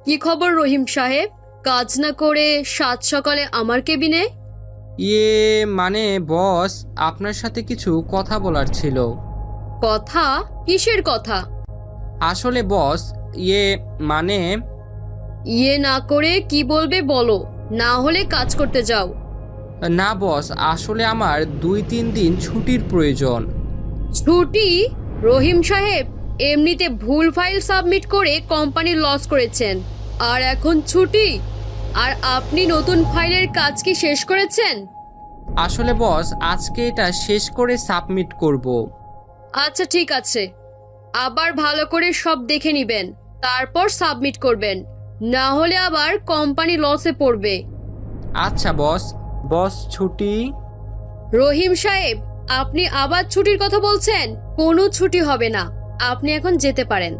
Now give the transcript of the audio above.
কি খবর রহিম সাহেব? কাজ না করে সাত সকালে আমার কেবিনে? মানে বস, আপনার সাথে কিছু কথা বলার ছিল। কথা? কিসের কথা? আসলে বস, মানে না করে কি বলবে বলো, না হলে কাজ করতে যাও। না বস, আসলে আমার 2-3 দিন ছুটির প্রয়োজন। ছুটি? রহিম সাহেব, এমনিতে ভুল ফাইল সাবমিট করে কোম্পানি লস করেছেন, আর এখন ছুটি? আর আপনি নতুন ফাইলের কাজ কি শেষ করেছেন? আসলে বস, আজকে এটা শেষ করে সাবমিট করব। আচ্ছা ঠিক আছে, আবার ভালো করে সব দেখে নিবেন, তারপর সাবমিট করবেন, না হলে আবার কোম্পানি লসে পড়বে। আচ্ছা বস। বস, ছুটি? রহিম সাহেব, আপনি আবার ছুটির কথা বলছেন? কোনো ছুটি হবে না, আপনি এখন যেতে পারেন।